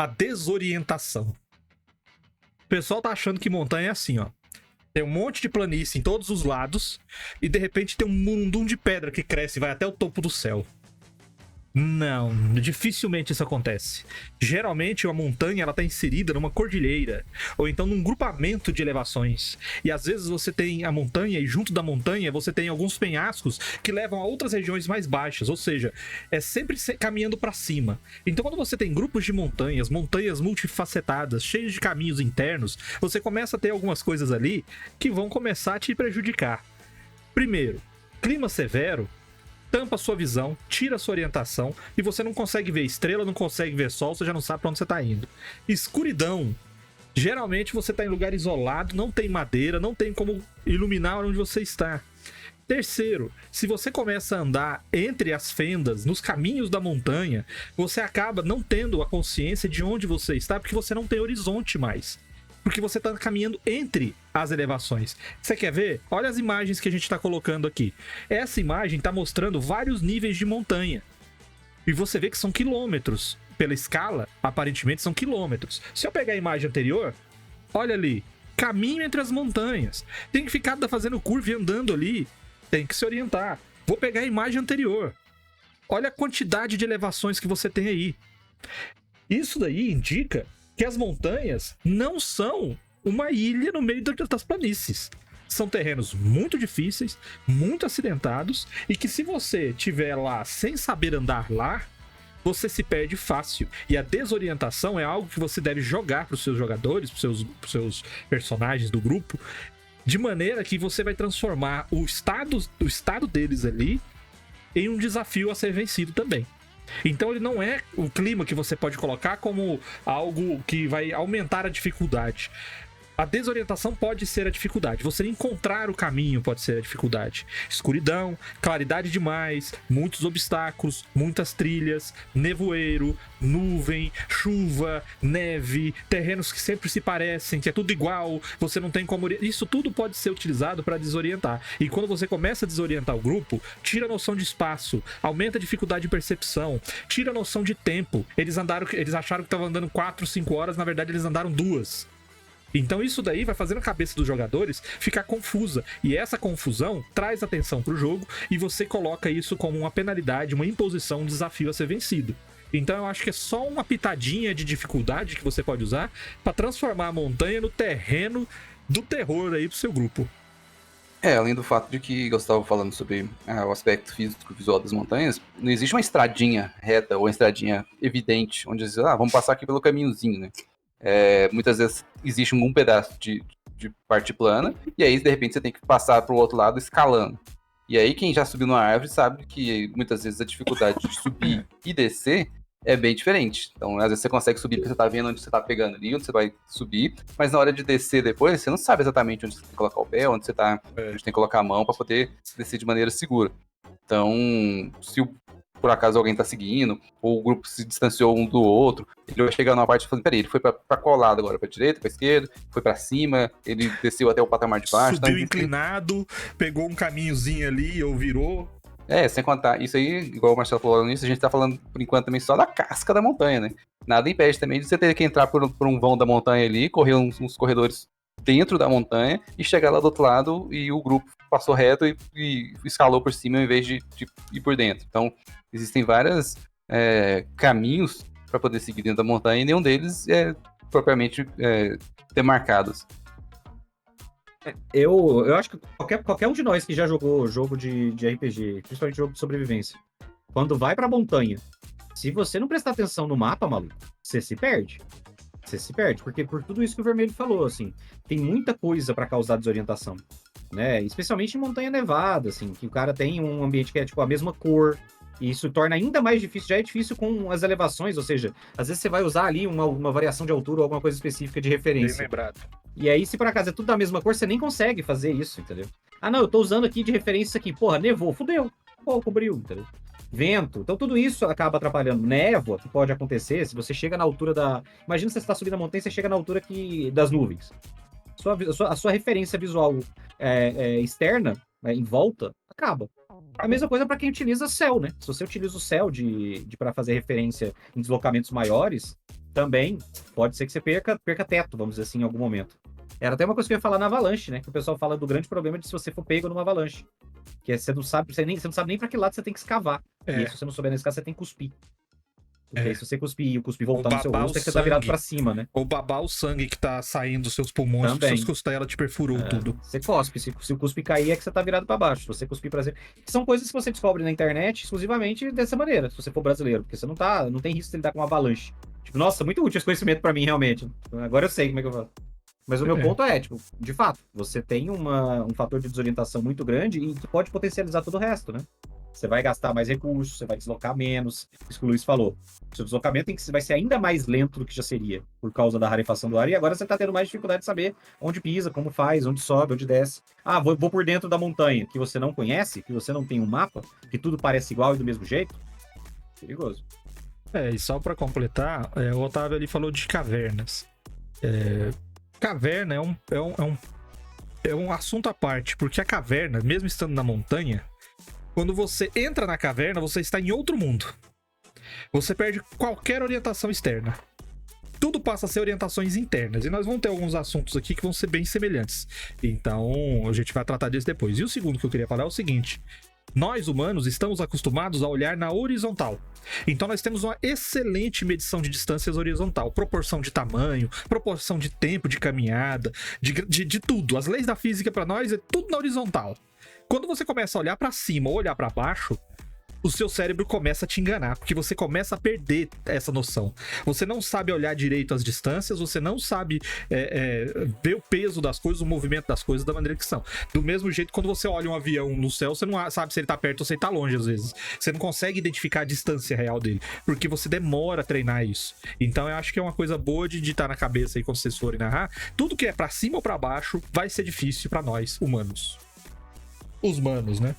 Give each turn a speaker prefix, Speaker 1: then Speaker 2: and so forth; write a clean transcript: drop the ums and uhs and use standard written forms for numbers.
Speaker 1: a desorientação. O pessoal tá achando que montanha é assim, ó. Tem um monte de planície em todos os lados e de repente tem um mundum de pedra que cresce e vai até o topo do céu. Não, dificilmente isso acontece. Geralmente a montanha ela tá inserida numa cordilheira ou então num grupamento de elevações. E às vezes você tem a montanha e junto da montanha você tem alguns penhascos que levam a outras regiões mais baixas, ou seja, é sempre caminhando para cima. Então quando você tem grupos de montanhas multifacetadas, cheios de caminhos internos, você começa a ter algumas coisas ali que vão começar a te prejudicar. Primeiro, clima severo tampa a sua visão, tira a sua orientação e você não consegue ver estrela, não consegue ver sol, você já não sabe pra onde você tá indo. Escuridão. Geralmente você tá em lugar isolado, não tem madeira, não tem como iluminar onde você está. Terceiro, se você começa a andar entre as fendas, nos caminhos da montanha, você acaba não tendo a consciência de onde você está, porque você não tem horizonte mais. Porque você está caminhando entre as elevações. Você quer ver? Olha as imagens que a gente está colocando aqui. Essa imagem está mostrando vários níveis de montanha. E você vê que são quilômetros. Pela escala, aparentemente são quilômetros. Se eu pegar a imagem anterior, olha ali. Caminho entre as montanhas. Tem que ficar fazendo curva e andando ali. Tem que se orientar. Vou pegar a imagem anterior. Olha a quantidade de elevações que você tem aí. Isso daí indica que as montanhas não são uma ilha no meio das planícies. São terrenos muito difíceis, muito acidentados, e que se você estiver lá sem saber andar lá, você se perde fácil. E a desorientação é algo que você deve jogar para os seus jogadores, para os seus personagens do grupo, de maneira que você vai transformar o estado deles ali em um desafio a ser vencido também. Então ele não é o clima que você pode colocar como algo que vai aumentar a dificuldade. A desorientação pode ser a dificuldade. Você encontrar o caminho pode ser a dificuldade. Escuridão, claridade demais, muitos obstáculos, muitas trilhas, nevoeiro, nuvem, chuva, neve, terrenos que sempre se parecem, que é tudo igual, você não tem como... Isso tudo pode ser utilizado para desorientar. E quando você começa a desorientar o grupo, tira a noção de espaço, aumenta a dificuldade de percepção, tira a noção de tempo. Eles acharam que estavam andando 4, 5 horas, na verdade eles andaram 2. Então isso daí vai fazendo a cabeça dos jogadores ficar confusa. E essa confusão traz atenção pro jogo e você coloca isso como uma penalidade, uma imposição, um desafio a ser vencido. Então eu acho que é só uma pitadinha de dificuldade que você pode usar para transformar a montanha no terreno do terror aí pro seu grupo.
Speaker 2: Além do fato de que eu estava falando sobre o aspecto físico visual das montanhas, não existe uma estradinha reta ou uma estradinha evidente, onde diz, vamos passar aqui pelo caminhozinho, né? Muitas vezes existe um pedaço de parte plana, e aí de repente você tem que passar para o outro lado escalando. E aí quem já subiu numa árvore sabe que muitas vezes a dificuldade de subir e descer é bem diferente. Então às vezes você consegue subir porque você tá vendo onde você tá pegando ali, onde você vai subir, mas na hora de descer depois, você não sabe exatamente onde você tem que colocar o pé, onde você tá, onde tem que colocar a mão para poder descer de maneira segura. Então, se por acaso alguém tá seguindo, ou o grupo se distanciou um do outro, ele vai chegar numa parte e falar, peraí, ele foi pra qual lado agora? Pra direita, pra esquerda, foi pra cima, ele desceu até o patamar de baixo.
Speaker 1: Subiu inclinado, pegou um caminhozinho ali ou virou.
Speaker 2: Sem contar, isso aí, igual o Marcelo falou nisso, a gente tá falando por enquanto também só da casca da montanha, né? Nada impede também de você ter que entrar por um vão da montanha ali, correr uns corredores dentro da montanha e chegar lá do outro lado e o grupo passou reto e escalou por cima ao invés de ir por dentro. Então, existem vários caminhos para poder seguir dentro da montanha e nenhum deles é propriamente demarcados.
Speaker 3: Eu acho que qualquer um de nós que já jogou jogo de RPG, principalmente jogo de sobrevivência, quando vai pra montanha, se você não prestar atenção no mapa, maluco, você se perde. Você se perde, porque por tudo isso que o Vermelho falou, assim, tem muita coisa pra causar desorientação, né? Especialmente em montanha nevada, assim, que o cara tem um ambiente que é, tipo, a mesma cor, e isso torna ainda mais difícil, já é difícil com as elevações, ou seja, às vezes você vai usar ali uma variação de altura ou alguma coisa específica de referência.
Speaker 1: Bem lembrado.
Speaker 3: E aí, se por acaso é tudo da mesma cor, você nem consegue fazer isso, entendeu? Não, eu tô usando aqui de referência isso aqui, porra, nevou, fudeu, cobriu, entendeu? Vento, então tudo isso acaba atrapalhando. Névoa, que pode acontecer, se você chega na altura da... Imagina se você está subindo a montanha e você chega na altura das nuvens. A sua referência visual externa, em volta, acaba. A mesma coisa para quem utiliza céu, né? Se você utiliza o céu para fazer referência em deslocamentos maiores, também pode ser que você perca teto, vamos dizer assim, em algum momento. Era até uma coisa que eu ia falar na Avalanche, né? Que o pessoal fala do grande problema de se você for pego numa Avalanche. Que é, você não sabe nem pra que lado você tem que escavar. E aí, se você não souber nesse caso, você tem que cuspir. Porque aí, se você cuspir e o cuspir voltar no seu rosto, é que você tá virado pra cima, né?
Speaker 1: Ou babar o sangue que tá saindo dos seus pulmões,
Speaker 3: Também.
Speaker 1: suas costelas te perfurou tudo.
Speaker 3: Você cospe. Se o cuspe cair, é que você tá virado pra baixo. Se você cuspir pra cima. São coisas que você descobre na internet exclusivamente dessa maneira, se você for brasileiro. Porque você não tem risco de lidar com uma avalanche. Tipo, nossa, muito útil esse conhecimento pra mim, realmente. Agora eu sei como é que eu faço. Mas o meu ponto é, tipo, de fato, você tem um fator de desorientação muito grande e que pode potencializar todo o resto, né? Você vai gastar mais recursos, você vai deslocar menos. Isso que o Luiz falou. O seu deslocamento vai ser ainda mais lento do que já seria, por causa da rarefação do ar. E agora você tá tendo mais dificuldade de saber onde pisa, como faz, onde sobe, onde desce. Ah, vou por dentro da montanha, que você não conhece, que você não tem um mapa, que tudo parece igual e do mesmo jeito. Perigoso.
Speaker 1: E só pra completar, o Otávio ali falou de cavernas. Caverna é um assunto à parte, porque a caverna, mesmo estando na montanha, quando você entra na caverna, você está em outro mundo. Você perde qualquer orientação externa. Tudo passa a ser orientações internas. E nós vamos ter alguns assuntos aqui que vão ser bem semelhantes. Então, a gente vai tratar disso depois. E o segundo que eu queria falar é o seguinte: nós, humanos, estamos acostumados a olhar na horizontal. Então nós temos uma excelente medição de distâncias horizontal, proporção de tamanho, proporção de tempo de caminhada, de tudo. As leis da física para nós é tudo na horizontal. Quando você começa a olhar para cima ou olhar para baixo, o seu cérebro começa a te enganar, porque você começa a perder essa noção. Você não sabe olhar direito as distâncias, você não sabe ver o peso das coisas, o movimento das coisas da maneira que são. Do mesmo jeito, quando você olha um avião no céu, você não sabe se ele tá perto ou se ele tá longe, às vezes. Você não consegue identificar a distância real dele, porque você demora a treinar isso. Então eu acho que é uma coisa boa de estar na cabeça aí quando vocês forem narrar. Tudo que é pra cima ou pra baixo vai ser difícil pra nós, humanos. Os manos, né?